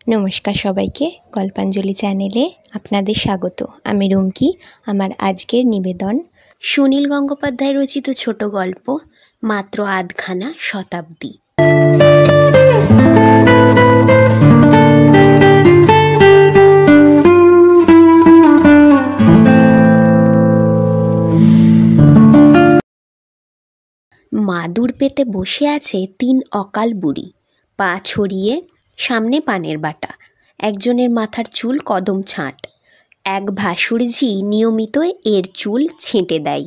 নমস্কার সবাইকে, গল্পাঞ্জলি চ্যানেলে আপনাদের স্বাগত। আমি রুমকি। আমার আজকের নিবেদন সুনীল গঙ্গোপাধ্যায় রচিত ছোট গল্প মাত্র আধখানা শতাব্দী। মাদুর পেতে বসে আছে 3 অকাল বুড়ি, পা ছড়িয়ে, সামনে পানের বাটা। একজনের মাথার চুল কদম ছাঁট। এক ভাসুরঝি নিয়মিত এর চুল ছেঁটে দেয়।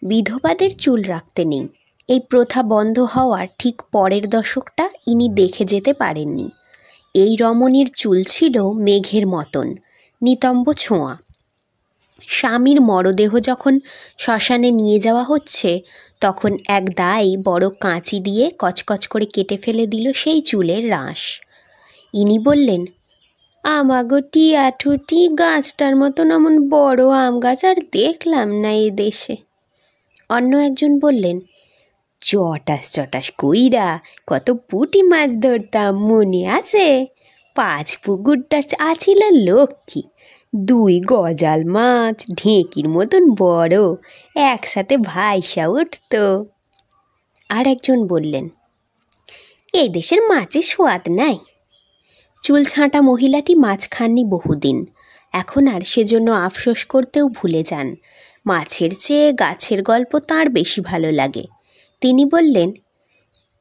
বিধবাদের চুল রাখতে নেই, এই প্রথা বন্ধ হওয়ার ঠিক পরের দশকটা ইনি দেখে যেতে পারেননি। এই রমণীর চুল ছিল মেঘের মতন, নিতম্ব ছোঁয়া। স্বামীর মরদেহ যখন শ্মশানে নিয়ে যাওয়া হচ্ছে, তখন এক দাই বড় কাঁচি দিয়ে কচকচ করে কেটে ফেলে দিল সেই চুলের রাশ। ইনি বললেন, আমাগো টিয়া ঠুটি গাছটার মতন অমন বড় আম গাছ আর দেখলাম না এ দেশে। অন্য একজন বললেন, চটাস চটাস কইরা কত পুঁটি মাছ ধরতাম, মনে আছে? 5 পুকুরটা আছিল লক্ষ্মী, 2 গজাল মাছ ঢেঁকির মতন বড় একসাথে ভাইসা উঠত। আর একজন বললেন, এই দেশের মাছের স্বাদ নাই। চুল ছাঁটা মহিলাটি মাছ খাননি বহুদিন, এখন আর সেজন্য আফসোস করতেও ভুলে যান। মাছের চেয়ে গাছের গল্প তাঁর বেশি ভালো লাগে। তিনি বললেন,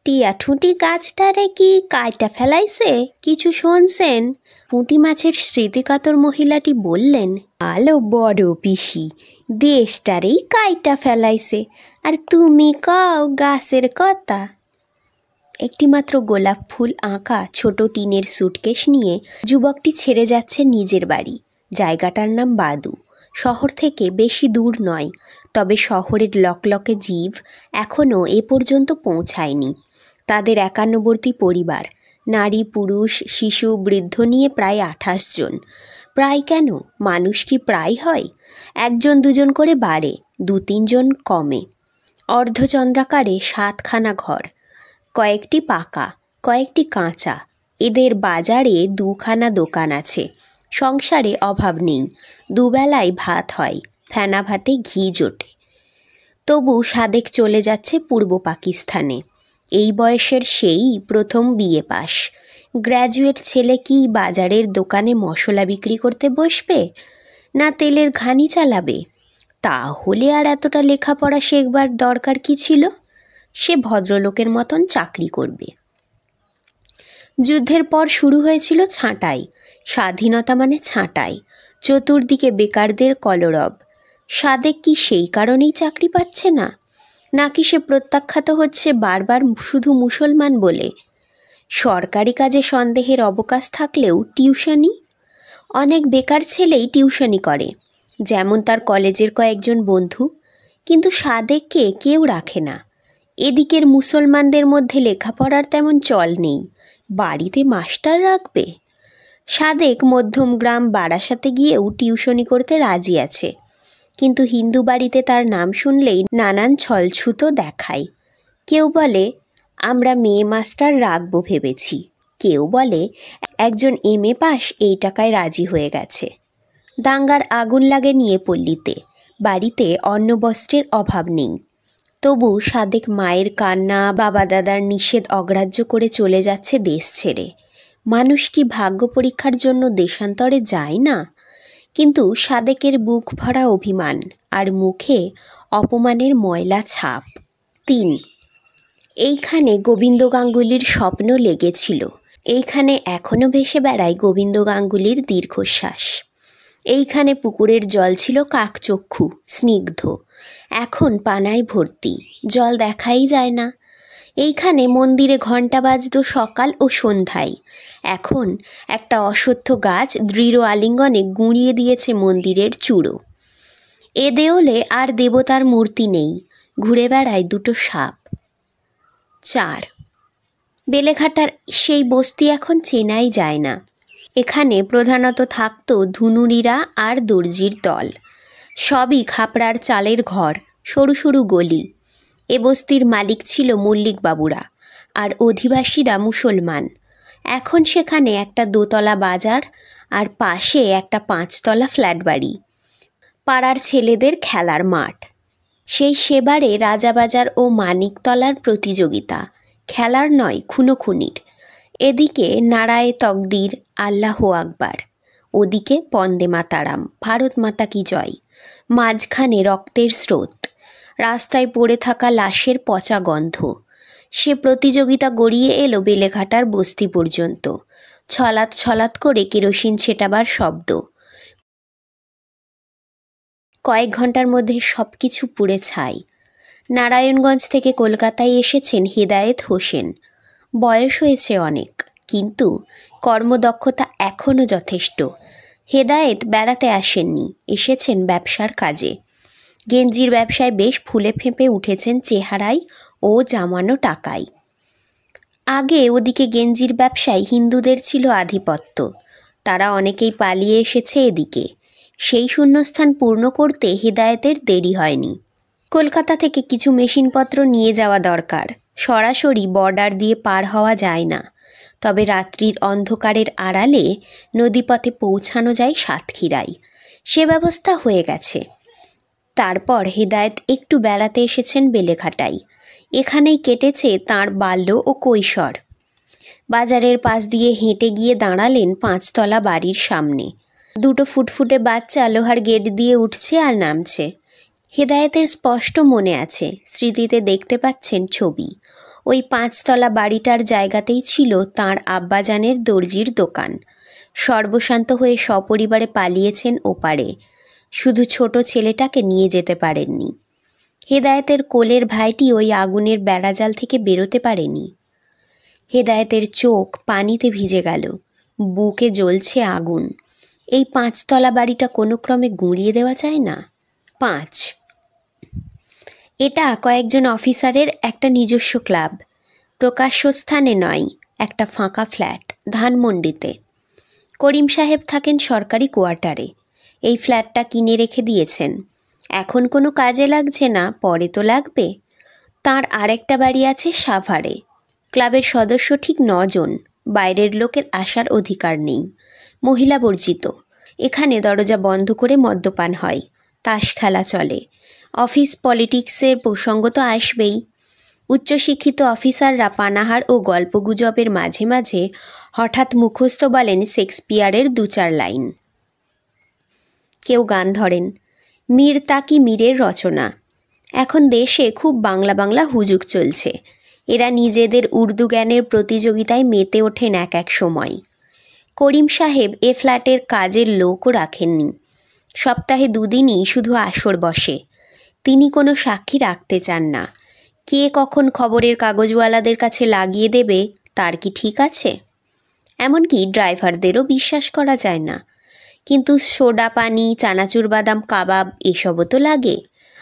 টিয়া ঠুঁটি গাছটারে কি কাইটা ফেলাইছে, কিছু শুনছেন? পুঁটি মাছের স্মৃতিকাতর মহিলাটি বললেন, আলো বড় পিসি, দেশটারেই কাইটা ফেলাইছে, আর তুমি কও গাছের কথা। একটি মাত্র গোলাপ ফুল আঁকা ছোট টিনের সুটকেস নিয়ে যুবকটি ছেড়ে যাচ্ছে নিজের বাড়ি। জায়গাটার নাম বাদু। শহর থেকে বেশি দূর নয়, তবে শহরের লকলকে জীব এখনও এ পর্যন্ত পৌঁছায়নি। তাদের একান্নবর্তী পরিবার, নারী পুরুষ শিশু বৃদ্ধ নিয়ে প্রায় 28 জন। প্রায় কেন, মানুষ কি প্রায় হয়? 1 2 করে বাড়ে, 2-3 জন কমে। অর্ধচন্দ্রাকারে 7খানা ঘর, কয়েকটি পাকা, কয়েকটি কাঁচা। এদের বাজারে 2খানা দোকান আছে। সংসারে অভাব নেই, দুবেলায় ভাত হয়, ফেনা ভাতে ঘি জোটে। তবু সাদেক চলে যাচ্ছে পূর্ব পাকিস্তানে। এই বয়সের সেই প্রথম বিএ পাস। গ্র্যাজুয়েট ছেলে কি বাজারের দোকানে মশলা বিক্রি করতে বসবে, না তেলের ঘানি চালাবে? তাহলে আর এতটা লেখাপড়া শেখবার দরকার কি ছিল? সে ভদ্রলোকের মতন চাকরি করবে। যুদ্ধের পর শুরু হয়েছিল ছাঁটাই। স্বাধীনতা মানে ছাঁটাই, চতুর্দিকে বেকারদের কলরব। সাদেক কি সেই কারণেই চাকরি পাচ্ছে না, নাকি সে প্রত্যাখ্যাত হচ্ছে বারবার শুধু মুসলমান বলে? সরকারি কাজে সন্দেহের অবকাশ থাকলেও টিউশনি। অনেক বেকার ছেলেই টিউশনি করে, যেমন তার কলেজের কয়েকজন বন্ধু। কিন্তু সাদেককে কেউ রাখে না। এদিকের মুসলমানদের মধ্যে লেখাপড়ার তেমন চল নেই, বাড়িতে মাস্টার রাখবে? সাদেক মধ্যমগ্রাম বারাসাতে গিয়েও টিউশনি করতে রাজি আছে, কিন্তু হিন্দু বাড়িতে তার নাম শুনলেই নানান ছলছুতো দেখায়। কেউ বলে, আমরা মেয়ে মাস্টার রাখবো ভেবেছি। কেউ বলে, একজন MA পাস এই টাকায় রাজি হয়ে গেছে। দাঙ্গার আগুন লাগে নিয়ে পল্লীতে। বাড়িতে অন্নবস্ত্রের অভাব নেই। তবু সাদেক মায়ের কান্না, বাবা দাদার নিষেধ অগ্রাহ্য করে চলে যাচ্ছে দেশ ছেড়ে। মানুষ কি ভাগ্য পরীক্ষার জন্য দেশান্তরে যায় না? কিন্তু সাদেকের বুক ভরা অভিমান, আর মুখে অপমানের ময়লা ছাপ। 3, এইখানে গোবিন্দ গাঙ্গুলির স্বপ্ন লেগেছিল। এইখানে এখনও ভেসে বেড়ায় গোবিন্দ গাঙ্গুলির দীর্ঘশ্বাস। এইখানে পুকুরের জল ছিল কাকচক্ষু, স্নিগ্ধ। এখন পানায় ভর্তি, জল দেখাই যায় না। এইখানে মন্দিরে ঘণ্টা বাজত সকাল ও সন্ধ্যায়। এখন একটা অশ্বত্থ গাছ দৃঢ় আলিঙ্গনে গুঁড়িয়ে দিয়েছে মন্দিরের চূড়ো। এ দেওলে আর দেবতার মূর্তি নেই, ঘুরে বেড়ায় 2টো সাপ। 4, বেলেঘাটার সেই বস্তি এখন চেনাই যায় না। এখানে প্রধানত থাকত ধুনুরিরা আর দর্জির দল। সবই খাপড়ার চালের ঘর, সরু সরু গলি। এ বস্তির মালিক ছিল মল্লিক বাবুরা, আর অধিবাসীরা মুসলমান। এখন সেখানে একটা দোতলা বাজার আর পাশে একটা 5তলা ফ্ল্যাট বাড়ি, পাড়ার ছেলেদের খেলার মাঠ। সেই সেবারে রাজাবাজার ও মানিকতলার প্রতিযোগিতা, খেলার নয় খুনোখুনির। এদিকে নারায়ে তকদির, আল্লাহ আকবার, ওদিকে বন্দে মাতারাম, ভারত মাতা কি জয়, মাঝখানে রক্তের স্রোত, রাস্তায় পড়ে থাকা লাশের পচা গন্ধ। সে প্রতিযোগিতা গড়িয়ে এলো বেলেঘাটার বস্তি পর্যন্ত। ছলাৎ ছলাৎ করে কেরোসিন ছেটাবার শব্দ। কয়েক ঘন্টার মধ্যে সব কিছু পুড়ে ছাই। নারায়ণগঞ্জ থেকে কলকাতায় এসেছেন হেদায়েত হোসেন। বয়স হয়েছে অনেক, কিন্তু কর্মদক্ষতা এখনও যথেষ্ট। হেদায়েত বেড়াতে আসেননি, এসেছেন ব্যবসার কাজে। গেঞ্জির ব্যবসায় বেশ ফুলে ফেঁপে উঠেছেন চেহারায় ও জামানো টাকায়। আগে ওদিকে গেঞ্জির ব্যবসায় হিন্দুদের ছিল আধিপত্য, তারা অনেকেই পালিয়ে এসেছে এদিকে। সেই শূন্যস্থান পূর্ণ করতে হেদায়েতের দেরি হয়নি। কলকাতা থেকে কিছু মেশিনপত্র নিয়ে যাওয়া দরকার। সরাসরি বর্ডার দিয়ে পার হওয়া যায় না, তবে রাত্রির অন্ধকারের আড়ালে নদীপথে পৌঁছানো যায় সাতক্ষীরায়। সে ব্যবস্থা হয়ে গেছে। তারপর হেদায়েত একটু বেড়াতে এসেছেন বেলেঘাটায়। এখানেই কেটেছে তাঁর বাল্য ও কৈশোর। বাজারের পাশ দিয়ে হেঁটে গিয়ে দাঁড়ালেন 5তলা বাড়ির সামনে। দুটো ফুটফুটে বাচ্চা লোহার গেট দিয়ে উঠছে আর নামছে। হেদায়েতের স্পষ্ট মনে আছে, স্মৃতিতে দেখতে পাচ্ছেন ছবি। ওই 5তলা বাড়িটার জায়গাতেই ছিল তাঁর আব্বাজানের দর্জির দোকান। সর্বশান্ত হয়ে সপরিবারে পালিয়েছেন ওপারে, শুধু ছোট ছেলেটাকে নিয়ে যেতে পারেননি। হেদায়েতের কোলের ভাইটি ওই আগুনের বেড়াজাল থেকে বেরোতে পারেনি। হেদায়েতের চোখ পানিতে ভিজে গেল, বুকে জ্বলছে আগুন। এই 5তলা বাড়িটা কোনো ক্রমে গুঁড়িয়ে দেওয়া যায় না? 5, এটা কয়েকজন অফিসারের একটা নিজস্ব ক্লাব, প্রকাশ্য স্থানে নয়, একটা ফাঁকা ফ্ল্যাট ধানমন্ডিতে। করিম সাহেব থাকেন সরকারি কোয়ার্টারে। এই ফ্ল্যাটটা কিনে রেখে দিয়েছেন। এখন কোনো কাজে লাগছে না, পরে তো লাগবে। তার আরেকটা বাড়ি আছে সাভারে। ক্লাবের সদস্য ঠিক 9 জন। বাইরের লোকের আসার অধিকার নেই, মহিলা বর্জিত। এখানে দরজা বন্ধ করে মদ্যপান হয়, তাস খেলা চলে। অফিস পলিটিক্সের প্রসঙ্গ তো আসবেই। উচ্চশিক্ষিত অফিসাররা পানাহার ও গল্পগুজবের মাঝে মাঝে হঠাৎ মুখস্থ বলেন শেক্সপিয়ারের 2-4 লাইন। কেউ গান ধরেন, মীর তাকি মীরের রচনা। এখন দেশে খুব বাংলা বাংলা হুজুগ চলছে। এরা নিজেদের উর্দু জ্ঞানের প্রতিযোগিতায় মেতে ওঠেন এক এক সময়। করিম সাহেব এ ফ্ল্যাটের কাজের লোকও রাখেননি। সপ্তাহে 2 দিনই শুধু আসর বসে। তিনি কোনো সাক্ষী রাখতে চান না। কে কখন খবরের কাগজওয়ালাদের কাছে লাগিয়ে দেবে তার কি ঠিক আছে? এমনকি ড্রাইভারদেরও বিশ্বাস করা যায় না। কিন্তু সোডা পানি, চানাচুর বাদাম, কাবাব এসবও তো লাগে।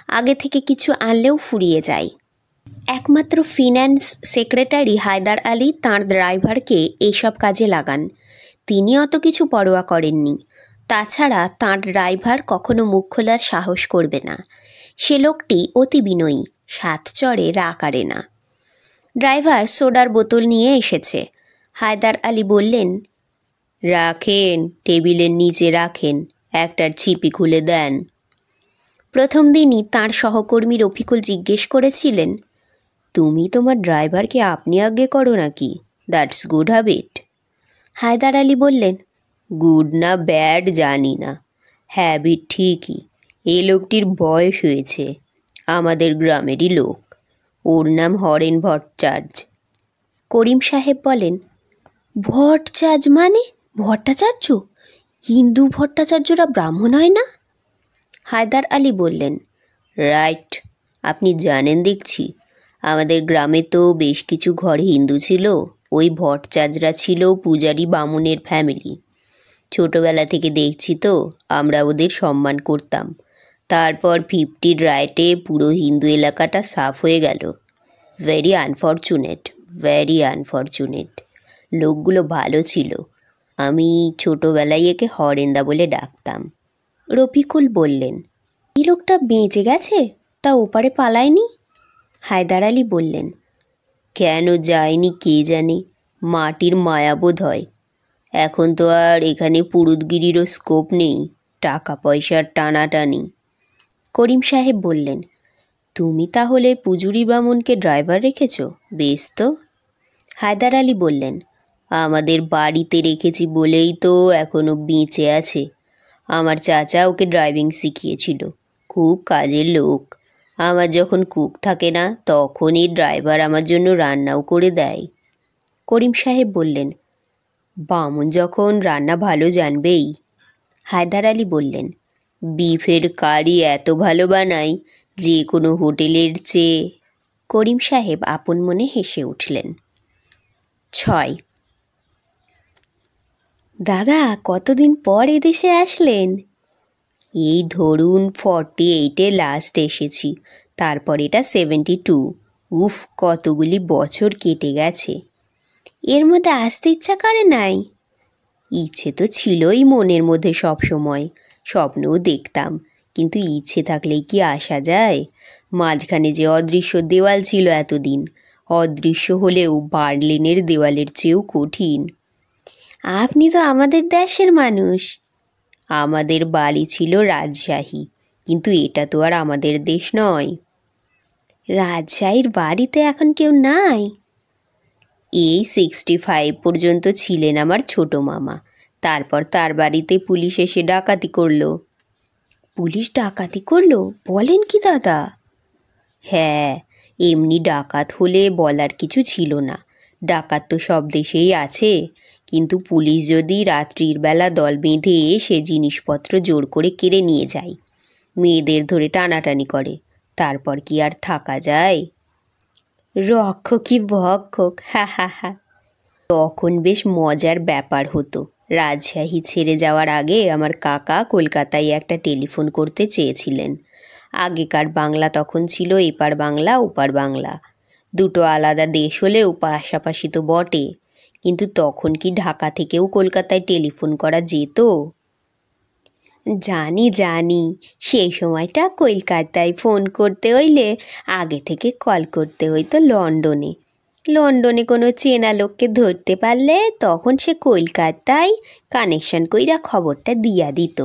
আগে থেকে কিছু আনলেও ফুরিয়ে যায়। একমাত্র ফিন্যান্স সেক্রেটারি হায়দার আলী তাঁর ড্রাইভারকে এইসব কাজে লাগান। তিনি অত কিছু পরোয়া করেননি। তাছাড়া তাঁর ড্রাইভার কখনো মুখ খোলার সাহস করবে না। সে লোকটি অতি বিনয়ী, সাত চড়ে রাগ আরে না। ড্রাইভার সোডার বোতল নিয়ে এসেছে। হায়দার আলী বললেন, রাখেন, টেবিলের নিচে রাখেন, একটার ছিপি খুলে দেন। প্রথম দিনই তাঁর সহকর্মী রফিকুল জিজ্ঞেস করেছিলেন, তুমি তোমার ড্রাইভারকে আপনি আজ্ঞে করো নাকি? That's good habit. Haidar Ali বললেন, গুড না ব্যাড জানি না, হ্যাবিট ঠিকই। এই লোকটির বয়স হয়েছে, আমাদের গ্রামেরই লোক। ওর নাম হরেন ভট্টাচার্য। করিম সাহেব বলেন, ভট্টাচার্য মানে ভট্টাচার্য? হিন্দু ভট্টাচার্যরা ব্রাহ্মণ হয় না? হায়দার আলী বললেন, রাইট, আপনি জানেন দেখছি। আমাদের গ্রামে তো বেশ কিছু ঘরে হিন্দু ছিল। ওই ভট্টাচার্যরা ছিল পূজারি বামুনের ফ্যামিলি। ছোটোবেলা থেকে দেখছি তো, আমরা ওদের সম্মান করতাম। তারপর 50 রাইটে পুরো হিন্দু এলাকাটা সাফ হয়ে গেল। Very unfortunate, very unfortunate. লোকগুলো ভালো ছিল। আমি ছোটোবেলায় একে হরেন্দা বলে ডাকতাম। রফিকুল বললেন, এই লোকটা বেঁচে গেছে, তা ওপারে পালায়নি? হায়দার আলী বললেন, কেন যায়নি কে জানে, মাটির মায়াবোধ হয়। এখন তো আর এখানে পুরুতগিরিরও স্কোপ নেই, টাকা পয়সার টানাটানি। করিম সাহেব বললেন, তুমি তাহলে পুজুরি বামুনকে ড্রাইভার রেখেছ? বেশ তো। হায়দার আলী বললেন, আমাদের বাড়িতে রেখেছি বলেই তো এখনও বেঁচে আছে। আমার চাচা ওকে ড্রাইভিং শিখিয়েছিল, খুব কাজের লোক। আমার যখন কুক থাকে না তখনই ড্রাইভার আমার জন্য রান্নাও করে দেয়। করিম সাহেব বললেন, বামুন যখন রান্না ভালো জানবেই। হায়দার আলী বললেন, বিফের কারি এত ভালো বানাই যে কোনো হোটেলের চেয়ে। করিম সাহেব আপন মনে হেসে উঠলেন। 6। দাদা, কতদিন পর এদেশে আসলেন? এই ধরুন 48-এ লাস্ট এসেছি, তারপর এটা 72। উফ, কতগুলি বছর কেটে গেছে। এর মধ্যে আসতে ইচ্ছা করে নাই? ইচ্ছে তো ছিলই মনের মধ্যে সব সময়, স্বপ্নও দেখতাম, কিন্তু ইচ্ছে থাকলেই কি আসা যায়? মাঝখানে যে অদৃশ্য দেওয়াল ছিল এতদিন, অদৃশ্য হলেও বার্লিনের দেওয়ালের চেয়েও কঠিন। আপনি তো আমাদের দেশের মানুষ। আমাদের বাড়ি ছিল রাজশাহী, কিন্তু এটা তো আর আমাদের দেশ নয়। রাজশাহীর বাড়িতে এখন কেউ নাই? এই 65 পর্যন্ত ছিলেন আমার ছোট মামা, তারপর তার বাড়িতে পুলিশ এসে ডাকাতি করলো। পুলিশ ডাকাতি করলো? বলেন কি দাদা? হ্যাঁ, এমনি ডাকাত হলে বলার কিছু ছিল না, ডাকাত তো সব দেশেই আছে, কিন্তু পুলিশ যদি রাত্রির বেলা দল বেঁধে এসে জিনিসপত্র জোর করে কেড়ে নিয়ে যায়, মেয়েদের ধরে টানাটানি করে, তারপর কি আর থাকা যায়? রক্ষকই ভক্ষক, হা হা হা। তখন বেশ মজার ব্যাপার হতো। রাজশাহী ছেড়ে যাওয়ার আগে আমার কাকা কলকাতায় একটা টেলিফোন করতে চেয়েছিলেন। আগেকার বাংলা তখন ছিল এপার বাংলা ওপার বাংলা, দুটো আলাদা দেশ হলেও পাশাপাশি তো বটে, কিন্তু তখন কি ঢাকা থেকেও কলকাতায় টেলিফোন করা যেত? জানি জানি, সেই সময়টা কলকাতায় ফোন করতে হইলে আগে থেকে কল করতে হইতো লন্ডনে। লন্ডনে কোনো চেনা লোককে ধরতে পারলে তখন সে কলকাতায় কানেকশন কইরা খবরটা দিয়া দিত।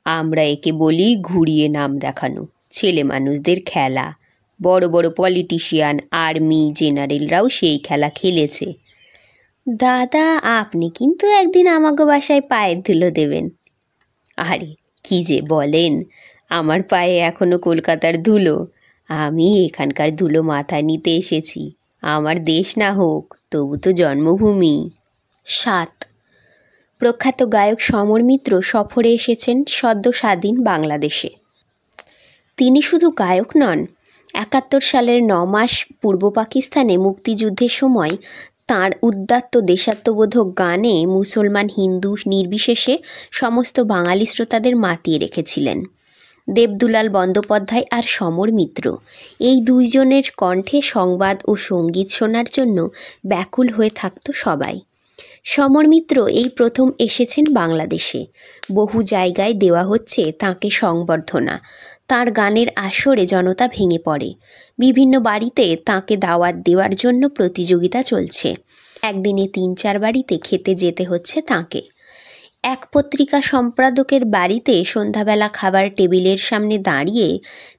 আমরা একে বলি ঘুরিয়ে নাম দেখানো, ছেলে মানুষদের খেলা। বড় বড় পলিটিশিয়ান, আর্মি, জেনারেলরাও সেই খেলা খেলেছে। দাদা, আপনি কিন্তু একদিন আমাকে বাসায় পায়ের ধুলো দেবেন। আরে কি যে বলেন, আমার পায়ে এখনো কলকাতার ধুলো, আমি এখানকার ধুলো মাথায় নিতে এসেছি। আমার দেশ না হোক, তবু তো জন্মভূমি। 7। প্রখ্যাত গায়ক সমর মিত্র সফরে এসেছেন সদ্য স্বাধীন বাংলাদেশে। তিনি শুধু গায়ক নন, 71 সালের 9 মাস পূর্ব পাকিস্তানে মুক্তিযুদ্ধের সময় তাঁর উদাত্ত দেশাত্মবোধক গানে মুসলমান হিন্দু নির্বিশেষে সমস্ত বাঙালি শ্রোতাদের মাতিয়ে রেখেছিলেন। দেবদুলাল বন্দ্যোপাধ্যায় আর সমর মিত্র, এই দুইজনের কণ্ঠে সংবাদ ও সঙ্গীত শোনার জন্য ব্যাকুল হয়ে থাকত সবাই। সমর মিত্র এই প্রথম এসেছেন বাংলাদেশে। বহু জায়গায় দেওয়া হচ্ছে তাঁকে সংবর্ধনা। তাঁর গানের আসরে জনতা ভেঙে পড়ে। বিভিন্ন বাড়িতে তাঁকে দাওয়াত দেওয়ার জন্য প্রতিযোগিতা চলছে। একদিনে 3-4 বাড়িতে খেতে যেতে হচ্ছে তাঁকে। এক পত্রিকা সম্পাদকের বাড়িতে সন্ধ্যাবেলা খাবার টেবিলের সামনে দাঁড়িয়ে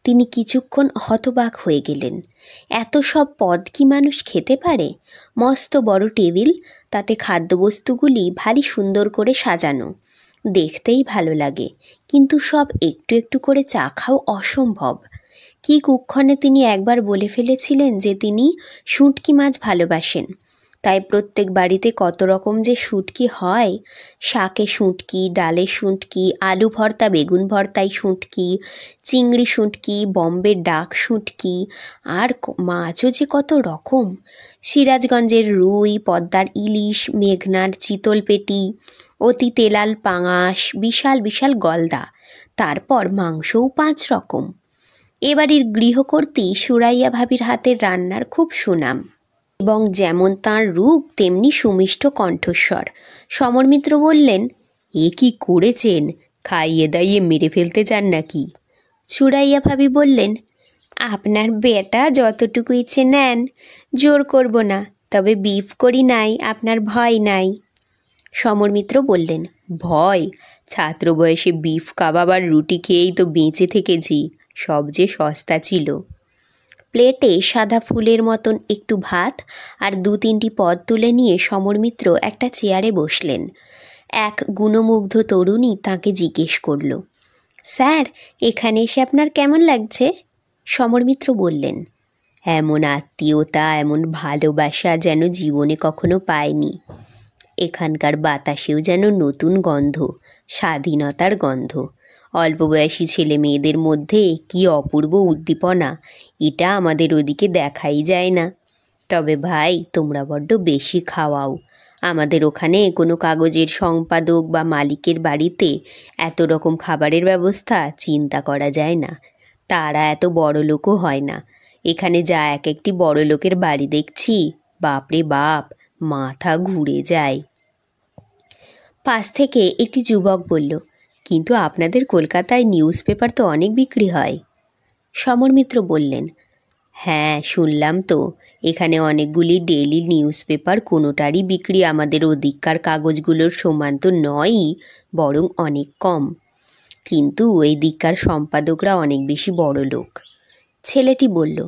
তিনি কিছুক্ষণ হতবাক হয়ে গেলেন। এত সব পদ কি মানুষ খেতে পারে? মস্ত বড় টেবিল, তাতে খাদ্যবস্তুগুলি ভারী সুন্দর করে সাজানো, দেখতেই ভালো লাগে, কিন্তু সব একটু একটু করে চাখাও অসম্ভব। কি কুক্ষণে তিনি একবার বলে ফেলেছিলেন যে তিনি শুঁটকি মাছ ভালোবাসেন। তাই প্রত্যেক বাড়িতে কত রকম যে শুঁটকি হয়, শাকে শুঁটকি, ডালে শুঁটকি, আলু ভর্তা বেগুন ভর্তায় শুঁটকি, চিংড়ি শুঁটকি, বম্বে ডাক শুঁটকি, আর মাছও যে কত রকম। সিরাজগঞ্জের রুই, পদ্মার ইলিশ, মেঘনার চিতল পেটি, অতি তেলাল পাঙাশ, বিশাল বিশাল গলদা, তারপর মাংসও 5 রকম। এবাড়ির গৃহকর্ত্রী সুরাইয়া ভাবির হাতের রান্নার খুব সুনাম, এবং যেমন তাঁর রূপ তেমনি সুমিষ্ট কণ্ঠস্বর। সমর মিত্র বললেন, এ কি করেছেন? খাইয়ে দাইয়ে মেরে ফেলতে চান নাকি? সুরাইয়া ভাবি বললেন, আপনার বেটা যতটুকু ইচ্ছে নেন, জোর করব না, তবে বিফ করি নাই, আপনার ভয় নাই। সমর মিত্র বললেন, ভয়? ছাত্র বয়সে বিফ কাবাব আর রুটি খেয়েই তো বেঁচে থেকেছি, সবচেয়ে সস্তা ছিল। প্লেটে সাদা ফুলের মতন একটু ভাত আর 2-3টি পদ তুলে নিয়ে সমর মিত্র একটা চেয়ারে বসলেন। এক গুণমুগ্ধ তরুণী তাকে জিজ্ঞেস করল, স্যার, এখানে এসে আপনার কেমন লাগছে? সমর মিত্র বললেন, এমন আত্মীয়তা, এমন ভালোবাসা যেন জীবনে কখনো পায়নি। এখানকার বাতাসেও যেন নতুন গন্ধ, স্বাধীনতার গন্ধ। অল্প বয়সী ছেলে মেয়েদের মধ্যে কি অপূর্ব উদ্দীপনা, এটা আমাদের ওদিকে দেখাই যায় না। তবে ভাই, তোমরা বড্ড বেশি খাওয়াও। আমাদের ওখানে কোনো কাগজের সম্পাদক বা মালিকের বাড়িতে এত রকম খাবারের ব্যবস্থা চিন্তা করা যায় না। তারা এত বড় লোকও হয় না। এখানে যা এক একটি বড় লোকের বাড়ি দেখছি, বাপরে বাপ, মাথা ঘুরে যায়। পাশ থেকে একটি যুবক বলল, কিন্তু আপনাদের কলকাতায় নিউজ পেপার তো অনেক বিক্রি হয়। সমর মিত্র বললেন, হ্যাঁ শুনলাম তো, এখানে অনেকগুলি ডেইলি নিউজ পেপার, কোনোটারই বিক্রি আমাদের ওদিককার কাগজগুলোর সমান তো নয়ই, বরং অনেক কম। কিন্তু ওই দিককার সম্পাদকরা অনেক বেশি বড় লোক। ছেলেটি বলল,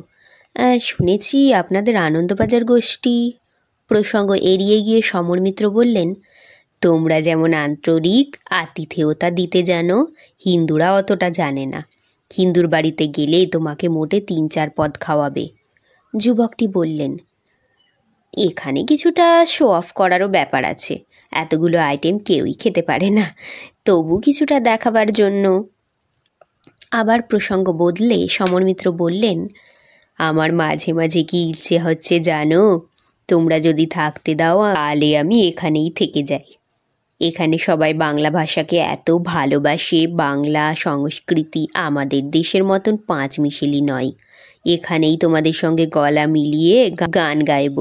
শুনেছি আপনাদের আনন্দবাজার গোষ্ঠী। প্রসঙ্গ এড়িয়ে গিয়ে সমর মিত্র বললেন, তোমরা যেমন আন্তরিক আতিথেয়তা দিতে জানো, হিন্দুরা অতটা জানে না। হিন্দুর বাড়িতে গেলে তোমাকে মোটে 3-4 পদ খাওয়াবে। যুবকটি বললেন, এখানে কিছুটা শো অফ করারও ব্যাপার আছে। এতগুলো আইটেম কেউই খেতে পারে না, তবু কিছুটা দেখাবার জন্য। আবার প্রসঙ্গ বদলে সমর মিত্র বললেন, আমার মাঝে মাঝে কি ইচ্ছে হচ্ছে জানো? তোমরা যদি থাকতে দাও, তাহলে আমি এখানেই থেকে যাই। এখানে সবাই বাংলা ভাষাকে এত ভালোবাসে, বাংলা সংস্কৃতি আমাদের দেশের মতন 5 মিশেলি নয়। এখানেই তোমাদের সঙ্গে গলা মিলিয়ে গান গাইব।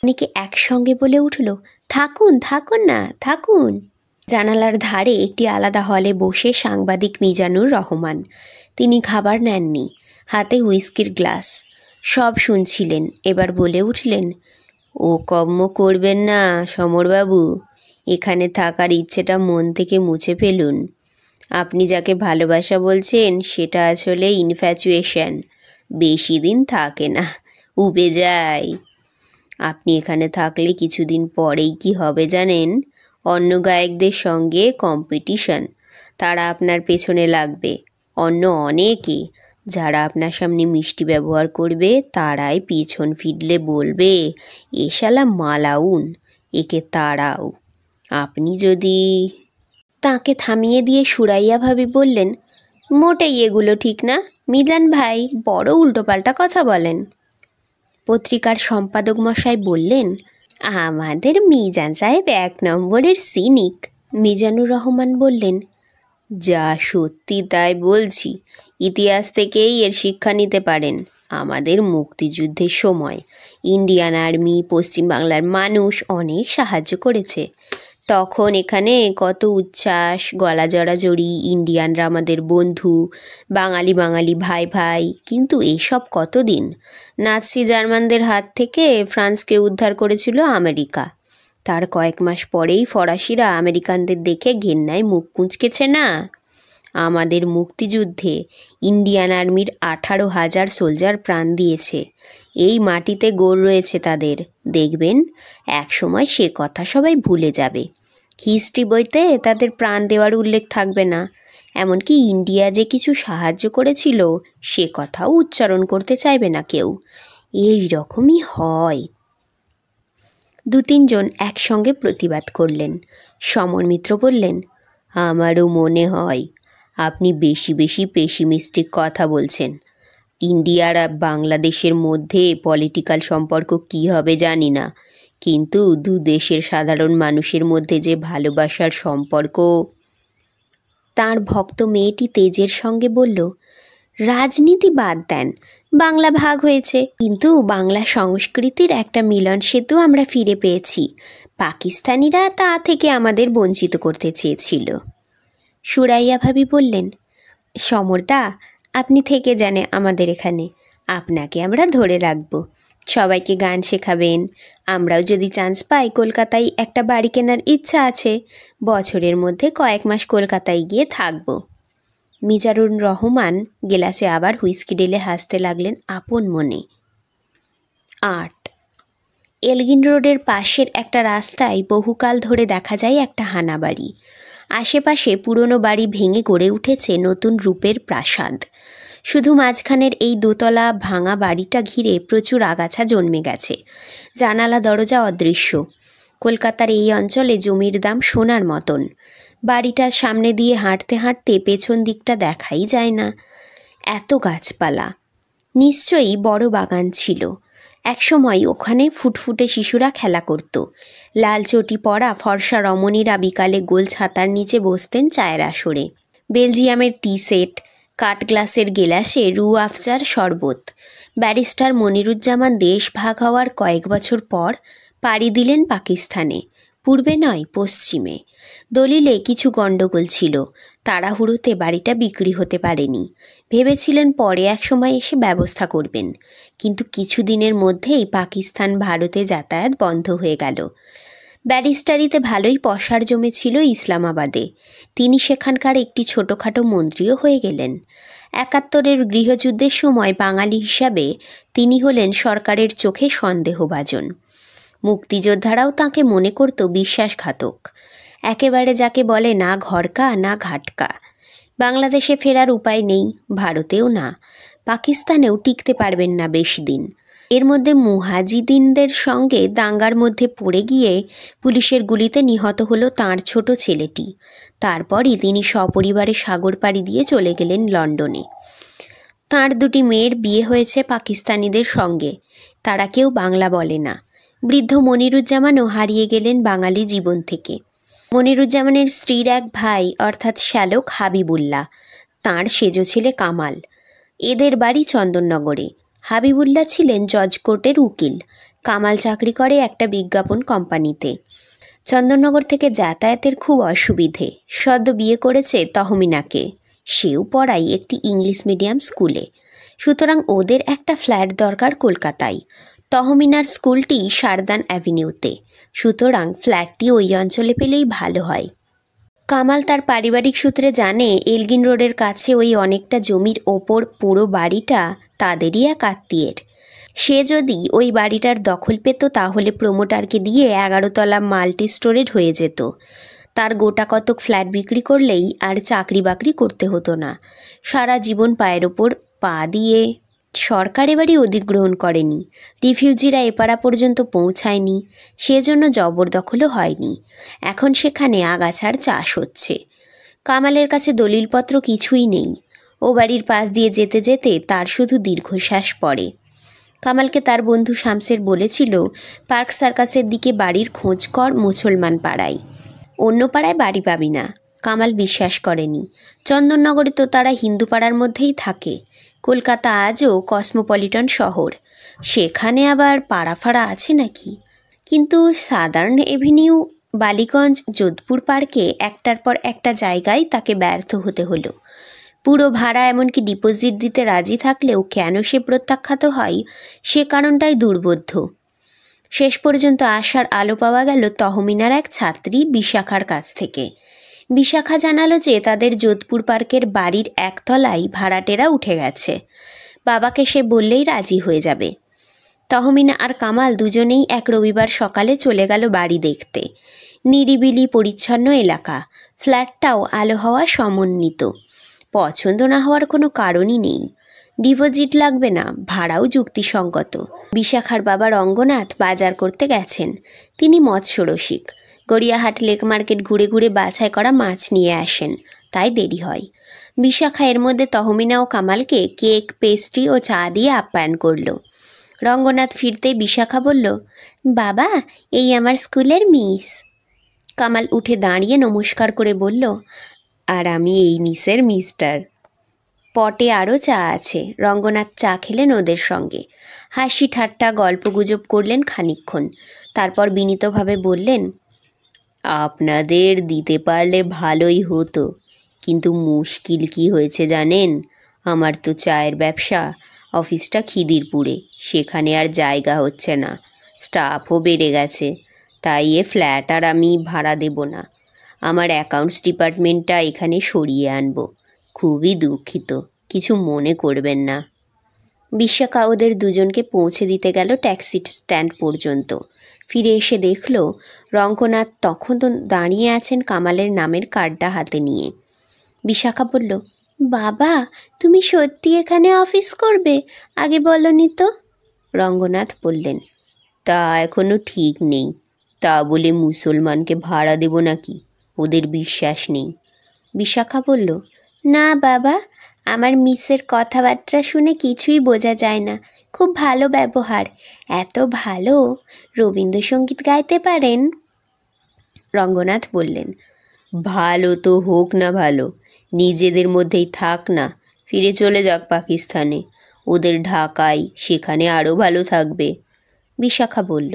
অনেকে একসঙ্গে বলে উঠল, থাকুন থাকুন না, থাকুন। জানালার ধারে একটি আলাদা হলে বসে সাংবাদিক মিজানুর রহমান। তিনি খাবার নেননি, হাতে হুইস্কির গ্লাস। সব শুনছিলেন। এবার বলে উঠলেন, ও কর্ম করবেন না সমরবাবু, এখানে থাকার ইচ্ছেটা মন থেকে মুছে ফেলুন। আপনি যাকে ভালোবাসা বলছেন সেটা আসলে ইনফ্যাচুয়েশন, বেশি দিন থাকে না, উবে যায়। আপনি এখানে থাকলে কিছুদিন পরেই কি হবে জানেন? অন্য গায়কদের সঙ্গে কম্পিটিশন। তারা আপনার পেছনে লাগবে। অন্য অনেকে যারা আপনার সামনে মিষ্টি ব্যবহার করবে, তারাই পিছন ফিরলে বলবে, এ শালা মালাউন, একে তাড়াও। আপনি যদি... তাকে থামিয়ে দিয়ে সুরাইয়া ভাবি বললেন, মোটেই এগুলো ঠিক না মিজান ভাই, বড় উল্টোপাল্টা কথা বলেন। পত্রিকার সম্পাদক মশাই বললেন, আমাদের মিজান সাহেব 1 নম্বরের সিনিক। মিজানুর রহমান বললেন, যা সত্যি তাই বলছি। ইতিহাস থেকেই এর শিক্ষা নিতে পারেন। আমাদের মুক্তিযুদ্ধের সময় ইন্ডিয়ান আর্মি, পশ্চিমবাংলার মানুষ অনেক সাহায্য করেছে। তখন এখানে কত উচ্ছ্বাস, গলা জড়াজড়ি, ইন্ডিয়ানরা আমাদের বন্ধু, বাঙালি বাঙালি ভাই ভাই। কিন্তু এসব কতদিন? নাৎসি জার্মানদের হাত থেকে ফ্রান্সকে উদ্ধার করেছিল আমেরিকা। তার কয়েক মাস পরেই ফরাসিরা আমেরিকানদের দেখে ঘেন্নায় মুখ কুঁচকেছে না? আমাদের মুক্তিযুদ্ধে ইন্ডিয়ান আর্মির 18,000 সোলজার প্রাণ দিয়েছে। এই মাটিতে গৌর রয়েছে তাদের। দেখবেন একসময় সে কথা সবাই ভুলে যাবে। হিস্ট্রি বইতে তাদের প্রাণ দেওয়ার উল্লেখ থাকবে না। এমনকি ইন্ডিয়া যে কিছু সাহায্য করেছিল সে কথাও উচ্চারণ করতে চাইবে না কেউ। এই রকমই হয়। 2-3 জন একসঙ্গে প্রতিবাদ করলেন। সমর মিত্র বললেন, আমারও মনে হয় আপনি বেশি বেশি পেসিমিস্টিক কথা বলছেন। ইন্ডিয়ার আর বাংলাদেশের মধ্যে পলিটিক্যাল সম্পর্ক কী হবে জানি না, কিন্তু 2 দেশের সাধারণ মানুষের মধ্যে যে ভালোবাসার সম্পর্ক। তার ভক্ত মেয়েটি তেজের সঙ্গে বলল, রাজনীতি বাদ দেন, বাংলা ভাগ হয়েছে, কিন্তু বাংলা সংস্কৃতির একটা মিলন সেতু আমরা ফিরে পেয়েছি। পাকিস্তানিরা তা থেকে আমাদের বঞ্চিত করতে চেয়েছিল। সুরাইয়া ভাবি বললেন, সমরদা, আপনি থেকে জানে আমাদের এখানে, আপনাকে আমরা ধরে রাখব। সবাইকে গান শেখাবেন। আমরাও যদি চান্স পাই কলকাতায় একটা বাড়ি কেনার ইচ্ছা আছে, বছরের মধ্যে কয়েক মাস কলকাতায় গিয়ে থাকব। মিজানুর রহমান গেলাসে আবার হুইস্কি ঢেলে হাসতে লাগলেন আপন মনে। 8, এলগিন রোডের পাশের একটা রাস্তায় বহুকাল ধরে দেখা যায় একটা হানাবাড়ি। আশেপাশে পুরনো বাড়ি ভেঙে গড়ে উঠেছে নতুন রূপের প্রাসাদ। শুধু মাঝখানের এই দোতলা ভাঙা বাড়িটা ঘিরে প্রচুর আগাছা জন্মে গেছে। জানালা দরজা অদৃশ্য। কলকাতার এই অঞ্চলে জমির দাম সোনার মতন। বাড়িটার সামনে দিয়ে হাঁটতে হাঁটতে পেছন দিকটা দেখাই যায় না, এত গাছপালা। নিশ্চয়ই বড় বাগান ছিল। একসময় ওখানে ফুটফুটে শিশুরা খেলা করত। লাল চটি পরা ফর্সা রমণীরা বিকালে গোল ছাতার নিচে বসতেন চায়ের আসরে। বেলজিয়ামের টি সেট, কাঠ গ্লাসের গেলাসে রু আফজার শরবত। ব্যারিস্টার মনিরুজ্জামান দেশ ভাগ হওয়ার কয়েক বছর পর পাড়ি দিলেন পাকিস্তানে, পূর্বে নয় পশ্চিমে। দলিলে কিছু গণ্ডগোল ছিল, তাড়াহুড়োতে বাড়িটা বিক্রি হতে পারেনি। ভেবেছিলেন পরে এক সময় এসে ব্যবস্থা করবেন, কিন্তু কিছুদিনের মধ্যেই পাকিস্তান ভারতে যাতায়াত বন্ধ হয়ে গেল। ব্যারিস্টারিতে ভালোই পসার জমেছিল ইসলামাবাদে। তিনি সেখানকার একটি ছোটোখাটো মন্ত্রীও হয়ে গেলেন। 71-এর গৃহযুদ্ধের সময় বাঙালি হিসাবে তিনি হলেন সরকারের চোখে সন্দেহভাজন। মুক্তিযোদ্ধারাও তাঁকে মনে করত বিশ্বাসঘাতক, একেবারে যাকে বলে না ঘরকা না ঘাটকা। বাংলাদেশে ফেরার উপায় নেই, ভারতেও না, পাকিস্তানেও টিকতে পারবেন না বেশি দিন। এর মধ্যে মুহাজিদিনদের সঙ্গে দাঙ্গার মধ্যে পড়ে গিয়ে পুলিশের গুলিতে নিহত হলো তাঁর ছোট ছেলেটি। তারপরই তিনি সপরিবারে সাগর পাড়ি দিয়ে চলে গেলেন লন্ডনে। তাঁর 2টি মেয়ের বিয়ে হয়েছে পাকিস্তানিদের সঙ্গে, তারা কেউ বাংলা বলে না। বৃদ্ধ মনিরুজ্জামানও হারিয়ে গেলেন বাঙালি জীবন থেকে। মনিরুজ্জামানের স্ত্রীর এক ভাই অর্থাৎ শ্যালক হাবিবুল্লাহ, তাঁর সেজ ছেলে কামাল। এদের বাড়ি চন্দননগরে। হাবিবুল্লাহ ছিলেন জজ কোর্টের উকিল, কামাল চাকরি করে একটা বিজ্ঞাপন কোম্পানিতে। চন্দননগর থেকে যাতায়াতের খুব অসুবিধে। সদ্য বিয়ে করেছে তহমিনাকে, সেও পড়ায় একটি ইংলিশ মিডিয়াম স্কুলে। সুতরাং ওদের একটা ফ্ল্যাট দরকার কলকাতায়। তহমিনার স্কুলটি সারদান অ্যাভিনিউতে, সুতরাং ফ্ল্যাটটি ওই অঞ্চলে পেলেই ভালো হয়। কামাল তার পারিবারিক সূত্রে জানে এলগিন রোডের কাছে ওই অনেকটা জমির ওপর পুরো বাড়িটা তাদেরই এক আত্মীয়ের। সে যদি ওই বাড়িটার দখল পেত তাহলে প্রমোটারকে দিয়ে 11 তলা মাল্টি স্টোরেড হয়ে যেত। তার গোটা কতক ফ্ল্যাট বিক্রি করলেই আর চাকরি বাকরি করতে হতো না। সারা জীবন পায়ের ওপর পা দিয়ে সরকার এবারই অধিগ্রহণ করেনি, রিফিউজিরা এপাড়া পর্যন্ত পৌঁছায়নি, সেজন্য জবরদখলও হয়নি। এখন সেখানে আগাছার চাষ হচ্ছে। কামালের কাছে দলিলপত্র কিছুই নেই। ও বাড়ির পাশ দিয়ে যেতে যেতে তার শুধু দীর্ঘশ্বাস পড়ে। কামালকে তার বন্ধু শামসের বলেছিল, পার্ক সার্কাসের দিকে বাড়ির খোঁজ কর মুসলমান পাড়ায়, অন্য পাড়ায় বাড়ি পাবি না। কামাল বিশ্বাস করেনি। চন্দননগরে তো তারা হিন্দু পাড়ার মধ্যেই থাকে। কলকাতা আজও কসমোপলিটন শহর, সেখানে আবার পাড়া ফাড়া আছে নাকি? কিন্তু সাদার্ন এভিনিউ, বালিগঞ্জ, যোধপুর পার্কে একটার পর একটা জায়গায় তাকে ব্যর্থ হতে হলো। পুরো ভাড়া এমনকি ডিপোজিট দিতে রাজি থাকলেও কেন সে প্রত্যাখ্যাত হয়, সে কারণটাই দুর্বোধ্য। শেষ পর্যন্ত আশার আলো পাওয়া গেল তহমিনার এক ছাত্রী বিশাখার কাছ থেকে। বিশাখা জানালো যে তাদের যোধপুর পার্কের বাড়ির একতলায় ভাড়াটেরা উঠে গেছে। বাবাকে সে বললেই রাজি হয়ে যাবে। তহমিনা আর কামাল দুজনেই এক রবিবার সকালে চলে গেল বাড়ি দেখতে। নিরিবিলি পরিচ্ছন্ন এলাকা, ফ্ল্যাটটাও আলো হওয়া সমন্বিত। পছন্দ না হওয়ার কোনো কারণই নেই। ডিপোজিট লাগবে না, ভাড়াও যুক্তিসঙ্গত। বিশাখার বাবা রঙ্গনাথ বাজার করতে গেছেন। তিনি মৎস্যরসিক। গড়িয়াহাট লেক মার্কেট ঘুরে ঘুরে বাছাই করা মাছ নিয়ে আসেন, তাই দেরি হয়। বিশাখা এর মধ্যে তহমিনা ও কামালকে কেক, পেস্ট্রি ও চা দিয়ে আপ্যায়ন করল। রঙ্গনাথ ফিরতেই বিশাখা বলল, বাবা, এই আমার স্কুলের মিস। কামাল উঠে দাঁড়িয়ে নমস্কার করে বলল, আর আমি এই মিসের মিস্টার। পটে আরও চা আছে। রঙ্গনাথ চা খেলেন ওদের সঙ্গে। হাসি ঠাট্টা গল্পগুজব করলেন খানিকক্ষণ। তারপর বিনীতভাবে বললেন, আপনাদের দিতে পারলে ভালোই হতো, কিন্তু মুশকিল কি হয়েছে জানেন? আমার তো চায়ের ব্যবসা, অফিসটা খিদিরপুরে, সেখানে আর জায়গা হচ্ছে না, স্টাফও বেড়ে গেছে, তাই এ ফ্ল্যাট আর আমি ভাড়া দেব না। আমার অ্যাকাউন্টস ডিপার্টমেন্টটা এখানে সরিয়ে আনবো। খুবই দুঃখিত, কিছু মনে করবেন না। বিশাখা ওদের দুজনকে পৌঁছে দিতে গেল ট্যাক্সি স্ট্যান্ড পর্যন্ত। ফিরে এসে দেখল রঙ্গনাথ তখন তো দাঁড়িয়ে আছেন কামালের নামের কার্ডটা হাতে নিয়ে। বিশাখা বলল, বাবা, তুমি সত্যি এখানে অফিস করবে? আগে বলনি তো। রঙ্গনাথ বললেন, তা এখনো ঠিক নেই। তা বলে মুসলমানকে ভাড়া দেব নাকি? ওদের বিশ্বাস নেই। বিশাখা বলল, না বাবা, আমার মিসের কথাবার্তা শুনে কিছুই বোঝা যায় না। খুব ভালো ব্যবহার, এত ভালো, রবীন্দ্রসঙ্গীত গাইতে পারেন। রঙ্গনাথ বললেন, ভালো তো হোক না ভালো, নিজেদের মধ্যেই থাক না, ফিরে চলে যাক পাকিস্তানে। ওদের ঢাকায়, সেখানে আরও ভালো থাকবে। বিশাখা বলল,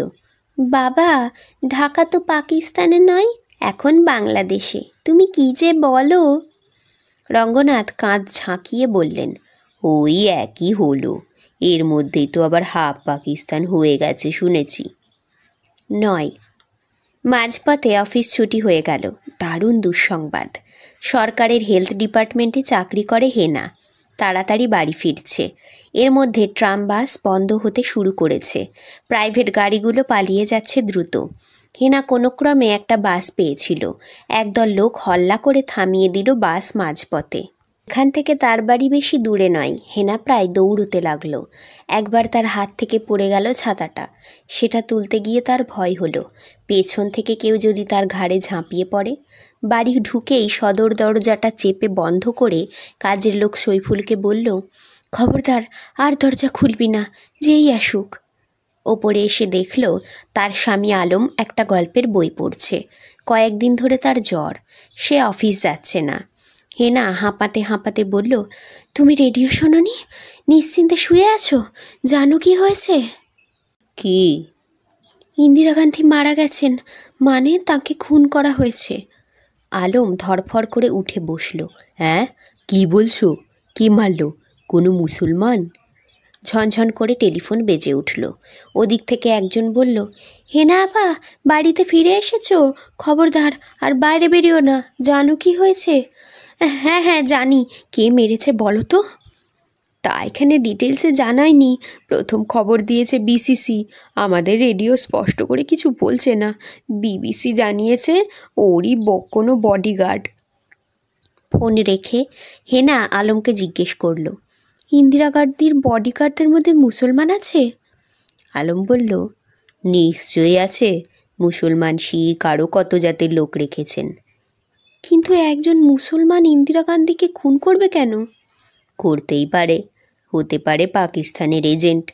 বাবা, ঢাকা তো পাকিস্তানে নয়, এখন বাংলাদেশে। তুমি কি যে বলো। রঙ্গনাথ কাঁধ ঝাঁকিয়ে বললেন, ওই একই হলো, এর মধ্যেই তো আবার হাফ পাকিস্তান হয়ে গেছে শুনেছি। নয়। মাঝপথে অফিস ছুটি হয়ে গেল। দারুণ দুঃসংবাদ। সরকারের হেলথ ডিপার্টমেন্টে চাকরি করে হেনা, তাড়াতাড়ি বাড়ি ফিরছে। এর মধ্যে ট্রাম বাস বন্ধ হতে শুরু করেছে, প্রাইভেট গাড়িগুলো পালিয়ে যাচ্ছে দ্রুত। হেনা কোনো ক্রমে একটা বাস পেয়েছিল। একদল লোক হল্লা করে থামিয়ে দিল বাস মাঝপথে। এখান থেকে তার বাড়ি বেশি দূরে নয়। হেনা প্রায় দৌড়তে লাগলো। একবার তার হাত থেকে পড়ে গেল ছাতাটা। সেটা তুলতে গিয়ে তার ভয় হলো, পেছন থেকে কেউ যদি তার ঘাড়ে ঝাঁপিয়ে পড়ে। বাড়ি ঢুকেই সদর দরজাটা চেপে বন্ধ করে কাজের লোক সইফুলকে বলল, খবরদার, আর দরজা খুলবি না, যেই আসুক। ওপরে এসে দেখল তার স্বামী আলম একটা গল্পের বই পড়ছে। কয়েকদিন ধরে তার জ্বর, সে অফিস যাচ্ছে না। হেনা হাঁপাতে হাঁপাতে বলল, তুমি রেডিও শোনোনি? নিশ্চিন্তে শুয়ে আছো? জানো কি হয়েছে? কি? ইন্দিরা গান্ধী মারা গেছেন, মানে তাকে খুন করা হয়েছে। আলম ধরফড় করে উঠে বসল। হ্যাঁ, কি বলছো? কি মারল? কোনো মুসলমান? ঝনঝন করে টেলিফোন বেজে উঠল। ওদিক থেকে একজন বলল, হেনা আপা, বাড়িতে ফিরে এসেছো? খবরদার, আর বাইরে বেরিও না। জানো কি হয়েছে? হ্যাঁ হ্যাঁ জানি, কে মেরেছে বলো তো। তা এখানে ডিটেলসে জানায়নি, প্রথম খবর দিয়েছে বিসিসি। আমাদের রেডিও স্পষ্ট করে কিছু বলছে না। বিবিসি জানিয়েছে ওরই কোনো বডিগার্ড। ফোন রেখে হেনা আলমকে জিজ্ঞেস করলো, ইন্দিরা গান্ধীর বডিগার্ডদের মধ্যে মুসলমান আছে? আলম বলল, নিশ্চয়ই আছে। মুসলমান, শিখ, আরও কত জাতের লোক রেখেছেন। কিন্তু একজন মুসলমান ইন্দিরা গান্ধীকে খুন করবে কেন? করতেই পারে, হতে পারে পাকিস্তানের এজেন্ট।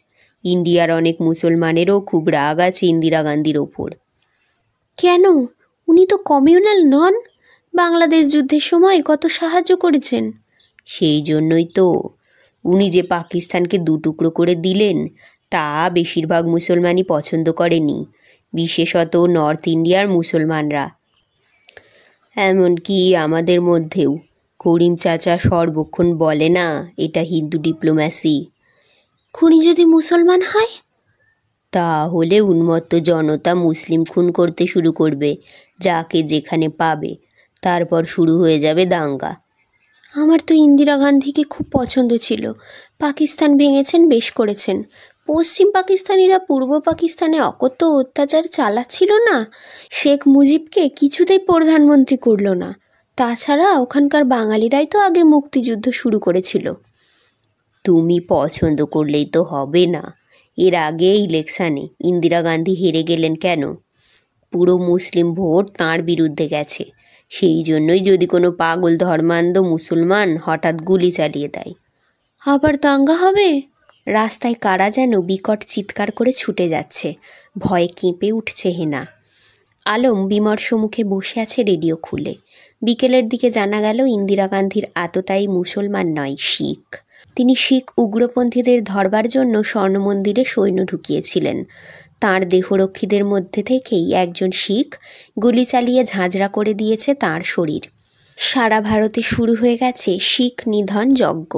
ইন্ডিয়ার অনেক মুসলমানেরও খুব রাগ আছে ইন্দিরা গান্ধীর ওপর। কেন? উনি তো কমিউনাল নন, বাংলাদেশ যুদ্ধের সময় কত সাহায্য করেছেন। সেই জন্যই তো। উনি যে পাকিস্তানকে দুটুকরো করে দিলেন, তা বেশিরভাগ মুসলমানই পছন্দ করেনি, বিশেষত নর্থ ইন্ডিয়ার মুসলমানরা। এমনকি আমাদের মধ্যেও। করিম চাচা সর্বক্ষণ বলে না, এটা হিন্দু ডিপ্লোম্যাসি। খুনি যদি মুসলমান হয়? তাহলে উন্মত্ত জনতা মুসলিম খুন করতে শুরু করবে, যাকে যেখানে পাবে। তারপর শুরু হয়ে যাবে দাঙ্গা। আমার তো ইন্দিরা গান্ধীকে খুব পছন্দ ছিল। পাকিস্তান ভেঙেছেন, বেশ করেছেন। পশ্চিম পাকিস্তানিরা পূর্ব পাকিস্তানে অকথ্য অত্যাচার চালাচ্ছিল না? শেখ মুজিবকে কিছুতেই প্রধানমন্ত্রী করল না। তাছাড়া ওখানকার বাঙালিরাই তো আগে মুক্তিযুদ্ধ শুরু করেছিল। তুমি পছন্দ করলেই তো হবে না। এর আগে ইলেকশানে ইন্দিরা গান্ধী হেরে গেলেন কেন? পুরো মুসলিম ভোট তাঁর বিরুদ্ধে গেছে। সেই জন্যই যদি কোনো পাগল ধর্মান্ধ মুসলমান হঠাৎ গুলি চালিয়ে দেয়, আবার দাঙ্গা হবে। রাস্তায় কারা যেন বিকট চিৎকার করে ছুটে যাচ্ছে। ভয়ে কেঁপে উঠছে হেনা। আলম বিমর্ষ মুখে বসে আছে রেডিও খুলে। বিকেলের দিকে জানা গেল ইন্দিরা গান্ধীর আততায়ী মুসলমান নয়, শিখ। তিনি শিখ উগ্রপন্থীদের ধরবার জন্য স্বর্ণ মন্দিরে সৈন্য ঢুকিয়েছিলেন। তাঁর দেহরক্ষীদের মধ্যে থেকেই একজন শিখ গুলি চালিয়ে ঝাঁঝরা করে দিয়েছে তাঁর শরীর। সারা ভারতে শুরু হয়ে গেছে শিখ নিধন যজ্ঞ।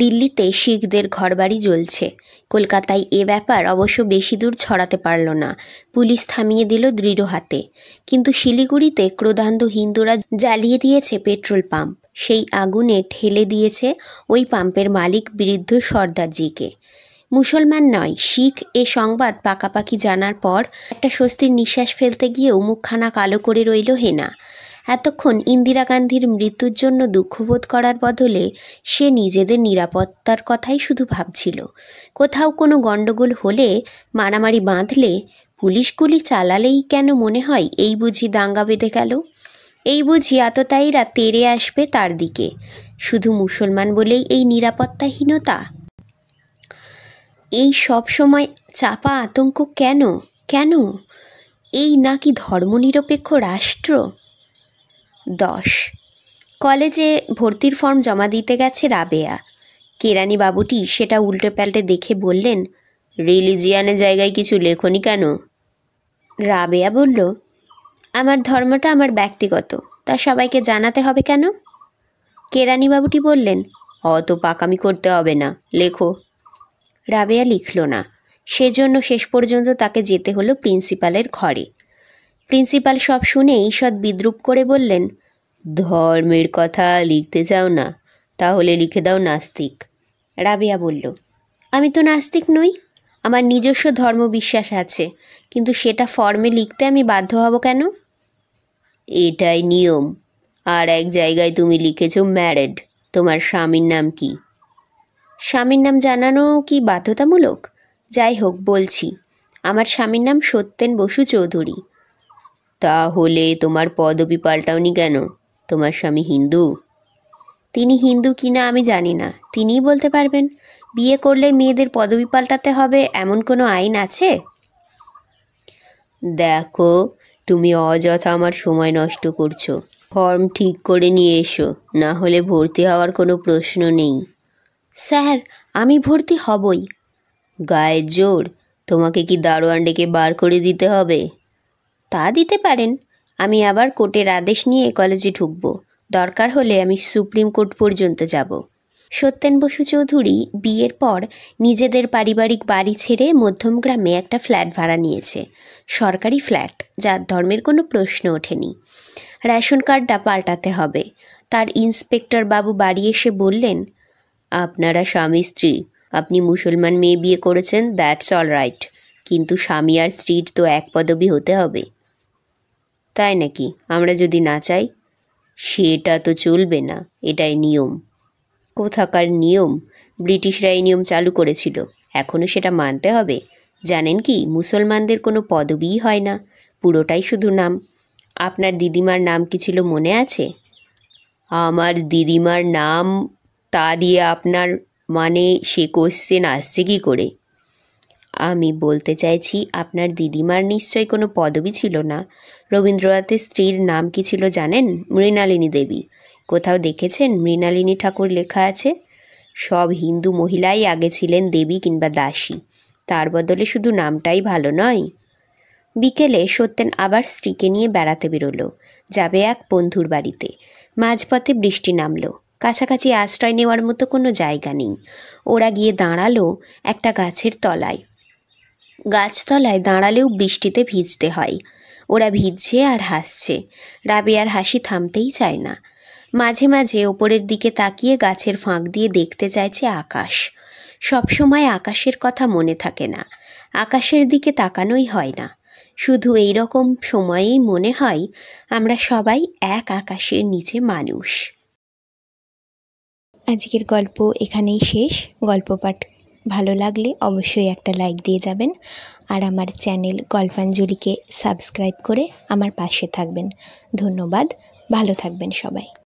দিল্লিতে শিখদের ঘরবাড়ি জ্বলছে। কলকাতায় এ ব্যাপার অবশ্য বেশি দূর ছড়াতে পারল না, পুলিশ থামিয়ে দিল দৃঢ় হাতে। কিন্তু শিলিগুড়িতে ক্রোধান্ধ হিন্দুরা জ্বালিয়ে দিয়েছে পেট্রোল পাম্প। সেই আগুনে ঠেলে দিয়েছে ওই পাম্পের মালিক বৃদ্ধ সর্দারজিকে। মুসলমান নয়, শিখ এ সংবাদ পাকাপাকি জানার পর একটা স্বস্তির নিঃশ্বাস ফেলতে গিয়েও মুখখানা কালো করে রইল হেনা। এতক্ষণ ইন্দিরা গান্ধীর মৃত্যুর জন্য দুঃখবোধ করার বদলে সে নিজেদের নিরাপত্তার কথাই শুধু ভাবছিল। কোথাও কোনো গণ্ডগোল হলে, মারামারি বাঁধলে, পুলিশ গুলি চালালেই কেন মনে হয় এই বুঝি দাঙ্গা বেঁধে গেল, এই বুঝি আততায়ীরা তেড়ে আসবে তার দিকে। শুধু মুসলমান বলেই এই নিরাপত্তাহীনতা, এই সব সময় চাপা আতঙ্ক কেন কেন? এই নাকি ধর্মনিরপেক্ষ রাষ্ট্র? 10 কলেজে ভর্তির ফর্ম জমা দিতে গেছে রাবেয়া। কেরানি বাবুটি সেটা উল্টে পাল্টে দেখে বললেন, রিলিজিয়ানের জায়গায় কিছু লেখনি কেন? রাবেয়া বলল, আমার ধর্মটা আমার ব্যক্তিগত, তা সবাইকে জানাতে হবে কেন? কেরানি বাবুটি বললেন, অত পাকামি করতে হবে না, লেখো। রাবেয়া লিখল না। সেজন্য শেষ পর্যন্ত তাকে যেতে হলো প্রিন্সিপালের ঘরে। প্রিন্সিপাল সব শুনে ঈষৎ বিদ্রূপ করে বললেন, ধর্মের কথা লিখতে চাও না? তাহলে লিখে দাও নাস্তিক। রাবেয়া বলল, আমি তো নাস্তিক নই, আমার নিজস্ব ধর্ম বিশ্বাস আছে, কিন্তু সেটা ফর্মে লিখতে আমি বাধ্য হব কেন? এটাই নিয়ম। আর এক জায়গায় তুমি লিখেছ ম্যারেড, তোমার স্বামীর নাম কি? স্বামীর নাম জানানো কি বাধ্যতামূলক? যাই হোক, বলছি, আমার স্বামীর নাম সত্যেন বসু চৌধুরী। তাহলে তোমার পদবি পাল্টাওনি কেন? তোমার স্বামী হিন্দু? তিনি হিন্দু কিনা আমি জানি না, তিনিই বলতে পারবেন। বিয়ে করলে মেয়েদের পদবি পাল্টাতে হবে এমন কোনো আইন আছে? দেখো, তুমি অযথা আমার সময় নষ্ট করছো। ফর্ম ঠিক করে নিয়ে এসো, না হলে ভর্তি হওয়ার কোনো প্রশ্ন নেই। স্যার, আমি ভর্তি হবই। গায়ের জোর? তোমাকে কি দারোয়ান ডেকে বার করে দিতে হবে? তা দিতে পারেন। আমি আবার কোর্টের আদেশ নিয়ে কলেজে ঢুকব, দরকার হলে আমি সুপ্রিম কোর্ট পর্যন্ত যাব। সত্যেন বসু চৌধুরী বিয়ের পর নিজেদের পারিবারিক বাড়ি ছেড়ে মধ্যমগ্রামে একটা ফ্ল্যাট ভাড়া নিয়েছে। সরকারি ফ্ল্যাট, যার ধর্মের কোনো প্রশ্ন ওঠেনি। রেশন কার্ডটা পাল্টাতে হবে। তার ইন্সপেক্টর বাবু বাড়ি এসে বললেন, আপনারা স্বামী স্ত্রী, আপনি মুসলমান মেয়ে বিয়ে করেছেন, দ্যাটস অল রাইট, কিন্তু স্বামী আর স্ত্রীর তো এক পদবি হতে হবে। তাই নাকি? আমরা যদি না চাই? সেটা তো চলবে না, এটাই নিয়ম। কোথাকার নিয়ম? ব্রিটিশরা এই নিয়ম চালু করেছিল, এখনও সেটা মানতে হবে। জানেন কি, মুসলমানদের কোনো পদবিই হয় না, পুরোটাই শুধু নাম। আপনার দিদিমার নাম কি ছিল মনে আছে? আমার দিদিমার নাম, তা দিয়ে আপনার মানে সে কোশ্চেন আসছে কি করে? আমি বলতে চাইছি, আপনার দিদিমার নিশ্চয়ই কোনো পদবি ছিল না। রবীন্দ্রনাথের স্ত্রীর নাম কি ছিল জানেন? মৃণালিনী দেবী। কোথাও দেখেছেন মৃণালিনী ঠাকুর লেখা আছে? সব হিন্দু মহিলাই আগে ছিলেন দেবী কিংবা দাসী, তার বদলে শুধু নামটাই ভালো নয়। বিকেলে সত্যেন আবার স্ত্রীকে নিয়ে বেড়াতে বেরোলো, যাবে এক বন্ধুর বাড়িতে। মাঝপথে বৃষ্টি নামলো, কাছাকাছি আশ্রয় নেওয়ার মতো কোনো জায়গা নেই। ওরা গিয়ে দাঁড়ালো একটা গাছের তলায়। গাছতলায় দাঁড়ালেও বৃষ্টিতে ভিজতে হয়। ওরা ভিজছে আর হাসছে। রাবেয়ার হাসি থামতেই চায় না। মাঝে মাঝে ওপরের দিকে তাকিয়ে গাছের ফাঁক দিয়ে দেখতে চাইছে আকাশ। সবসময় আকাশের কথা মনে থাকে না, আকাশের দিকে তাকানোই হয় না। শুধু এই রকম সময়েই মনে হয় আমরা সবাই এক আকাশের নিচে মানুষ। আজকের গল্প এখানেই শেষ। গল্প পাঠ ভালো লাগলে অবশ্যই একটা লাইক দিয়ে যাবেন, আর আমার চ্যানেল গল্পাঞ্জলিকে সাবস্ক্রাইব করে আমার পাশে থাকবেন। ধন্যবাদ, ভালো থাকবেন সবাই।